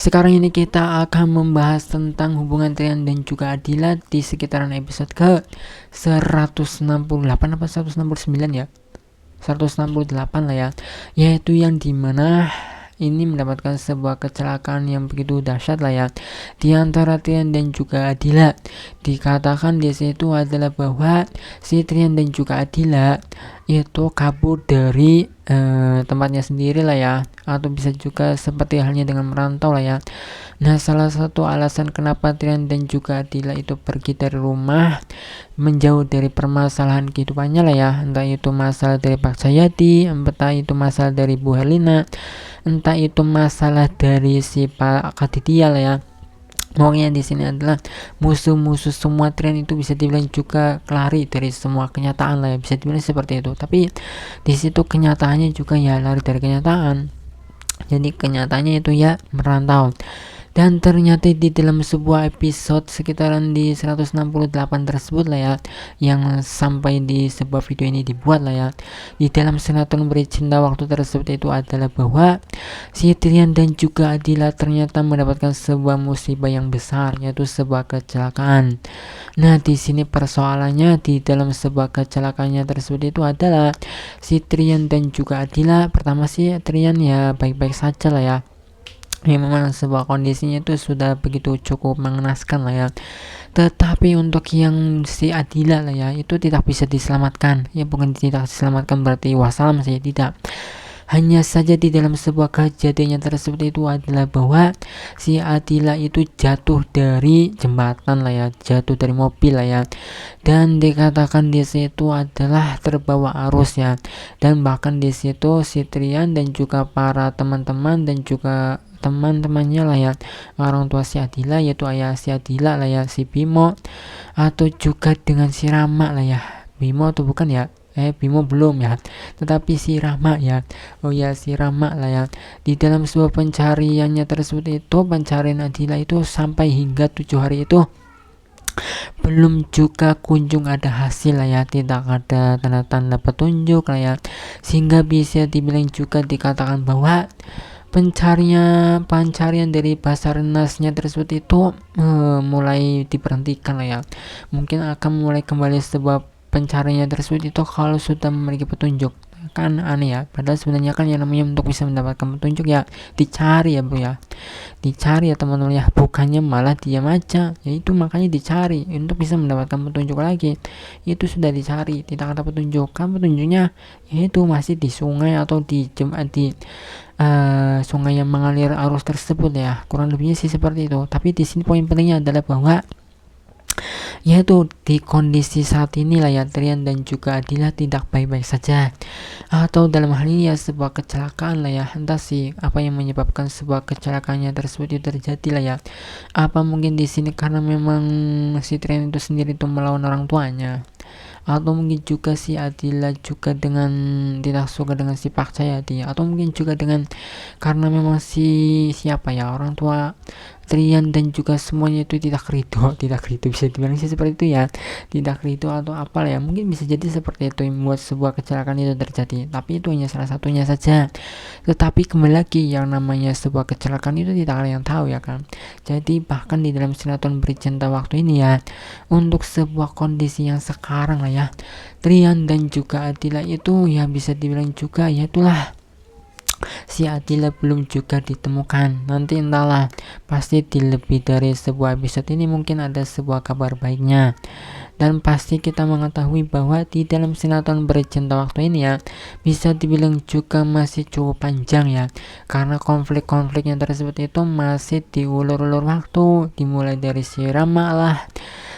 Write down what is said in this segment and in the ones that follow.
Sekarang ini kita akan membahas tentang hubungan Trian dan juga Adila di sekitaran episode ke 168 apa 169 ya, 168 lah ya, yaitu yang dimana ini mendapatkan sebuah kecelakaan yang begitu dahsyat lah ya di antara Trian dan juga Adila. Dikatakan di situ adalah bahwa si Trian dan juga Adila itu kabur dari tempatnya sendiri lah ya, atau bisa juga seperti halnya dengan merantau lah ya. Nah, salah satu alasan kenapa Trian dan juga Adila itu pergi dari rumah, menjauh dari permasalahan kehidupannya lah ya, entah itu masalah dari Pak Jayadi, entah itu masalah dari Bu Herlina, entah itu masalah dari si Pak Kaditya lah ya. Pokoknya di sini adalah musuh-musuh semua Trian itu bisa dibilang juga lari dari semua kenyataan lah ya, bisa dibilang seperti itu. Tapi di situ kenyataannya juga ya lari dari kenyataan. Jadi kenyataannya itu ya merantau. Dan ternyata di dalam sebuah episode sekitaran di 168 tersebut lah ya, yang sampai di sebuah video ini dibuat lah ya, di dalam sinetron Beri Cinta Waktu tersebut itu adalah bahwa si Trian dan juga Adila ternyata mendapatkan sebuah musibah yang besar, yaitu sebuah kecelakaan. Nah, di sini persoalannya di dalam sebuah kecelakaannya tersebut itu adalah si Trian dan juga Adila. Pertama sih Trian ya baik-baik saja lah ya, memang sebuah kondisinya itu sudah begitu cukup mengenaskan lah ya. Tetapi untuk yang si Adila lah ya, itu tidak bisa diselamatkan. Ya bukan tidak diselamatkan berarti wassalam sih, tidak. Hanya saja di dalam sebuah kejadiannya tersebut itu adalah bahwa si Adila itu jatuh dari jembatan lah ya, jatuh dari mobil lah ya, dan dikatakan di situ adalah terbawa arus ya. Dan bahkan di situ si Trian dan juga para teman-teman dan juga teman-temannya lah ya, orang tua si Adila, yaitu ayah si Adila lah ya, si Bimo, atau juga dengan si Rama lah ya. Bimo atau bukan ya, Bimo belum ya, tetapi si Rama ya. Oh ya, si Rama lah ya. Di dalam sebuah pencariannya tersebut itu, pencarian Adila itu sampai hingga 7 hari itu belum juga kunjung ada hasil lah ya, tidak ada tanda-tanda petunjuk lah ya, sehingga bisa dibilang juga dikatakan bahwa pencarian dari Basarnasnya tersebut itu mulai diberhentikan lah ya. Mungkin akan mulai kembali sebuah pencariannya tersebut itu kalau sudah memiliki petunjuk. Kan aneh ya, padahal sebenarnya kan yang namanya untuk bisa mendapatkan petunjuk ya dicari ya bro ya, dicari ya teman-teman ya, bukannya malah diam aja. Ya itu makanya dicari untuk bisa mendapatkan petunjuk lagi, itu sudah dicari tidak ada petunjuk. Kan petunjuknya yaitu masih di sungai atau di sungai yang mengalir arus tersebut ya, kurang lebihnya sih seperti itu. Tapi di sini poin pentingnya adalah bahwa yaitu di kondisi saat ini lah ya, Trian dan juga Adila tidak baik-baik saja, atau dalam hal ini ya sebuah kecelakaan lah ya. Entah sih apa yang menyebabkan sebuah kecelakaannya tersebut itu terjadi lah ya. Apa mungkin di sini karena memang si Trian itu sendiri itu melawan orang tuanya, atau mungkin juga si Adila juga dengan tidak suka dengan si Pak Jayadi, atau mungkin juga dengan karena memang si siapa ya, orang tua Trian dan juga semuanya itu tidak ridho bisa dibilang sih seperti itu ya, tidak ridho atau apa ya, mungkin bisa jadi seperti itu yang membuat sebuah kecelakaan itu terjadi. Tapi itu hanya salah satunya saja. Tetapi kembali lagi, yang namanya sebuah kecelakaan itu tidak ada yang tahu ya kan. Jadi bahkan di dalam sinetron Beri Cinta Waktu ini ya, untuk sebuah kondisi yang sekarang lah ya, Trian dan juga Adila itu ya bisa dibilang juga ya itulah, si Adila belum juga ditemukan. Nanti entahlah, pasti di lebih dari sebuah episode ini mungkin ada sebuah kabar baiknya. Dan pasti kita mengetahui bahwa di dalam sinetron Beri Cinta Waktu ini ya, bisa dibilang juga masih cukup panjang ya, karena konflik-konfliknya tersebut itu masih diulur-ulur waktu, dimulai dari si Rama lah,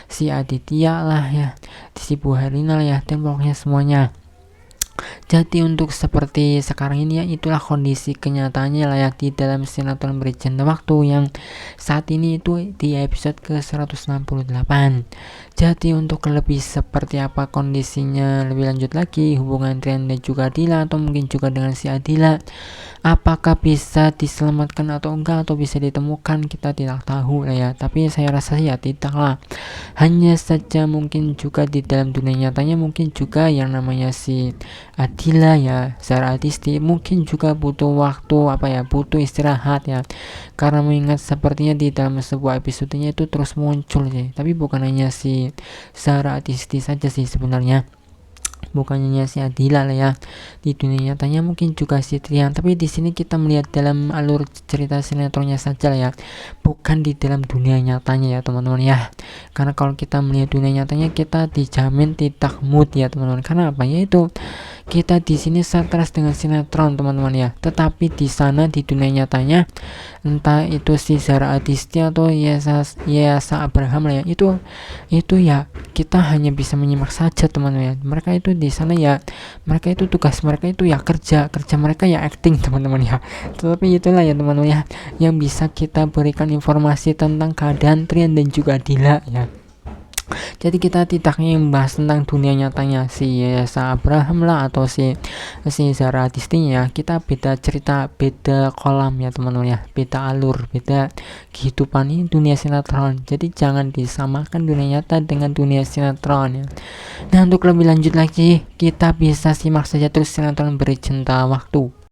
si Aditya lah ya, si Bu Herlina lah ya, dan pokoknya semuanya. Jadi untuk seperti sekarang ini ya, itulah kondisi kenyataannya layak di dalam sinetron Beri Cinta Waktu yang saat ini itu di episode ke 168. Jadi untuk lebih seperti apa kondisinya lebih lanjut lagi, hubungan Trian dan juga Adila, atau mungkin juga dengan si Adila, apakah bisa diselamatkan atau enggak, atau bisa ditemukan, kita tidak tahu lah ya. Tapi saya rasa ya tidak lah. Hanya saja mungkin juga di dalam dunia nyatanya mungkin juga yang namanya si Adila ya, Zara Adisti mungkin juga butuh waktu butuh istirahat ya, karena mengingat sepertinya di dalam sebuah episodenya itu terus muncul sih. Tapi bukan hanya si Zara Adisti saja sih sebenarnya, bukan hanya si Adila lah ya, di dunia nyatanya mungkin juga si Trian, tapi di sini kita melihat dalam alur cerita sinetronnya saja lah ya, bukan di dalam dunia nyatanya ya teman-teman ya. Karena kalau kita melihat dunia nyatanya kita dijamin tidak mood ya teman-teman. Karena apa? Yaitu kita di sini stres dengan sinetron teman-teman ya, tetapi di sana di dunia nyatanya, entah itu si Zara Adisti atau Yesa Abraham lah ya, itu ya kita hanya bisa menyimak saja teman-teman ya. Mereka itu di sana ya, mereka itu tugas mereka itu ya kerja mereka ya acting teman-teman ya. Tetapi itulah ya teman-teman ya, yang bisa kita berikan informasi tentang keadaan Trian dan juga Dila ya. Jadi kita tidak ingin membahas tentang dunia nyatanya si Yesa Abraham lah atau si Zara Adisti ya. Kita beda cerita, beda kolam ya teman-teman ya, beda alur, beda kehidupan. Ini dunia sinetron, jadi jangan disamakan dunia nyata dengan dunia sinetron ya. Nah, untuk lebih lanjut lagi kita bisa simak saja terus sinetron Beri Cinta Waktu.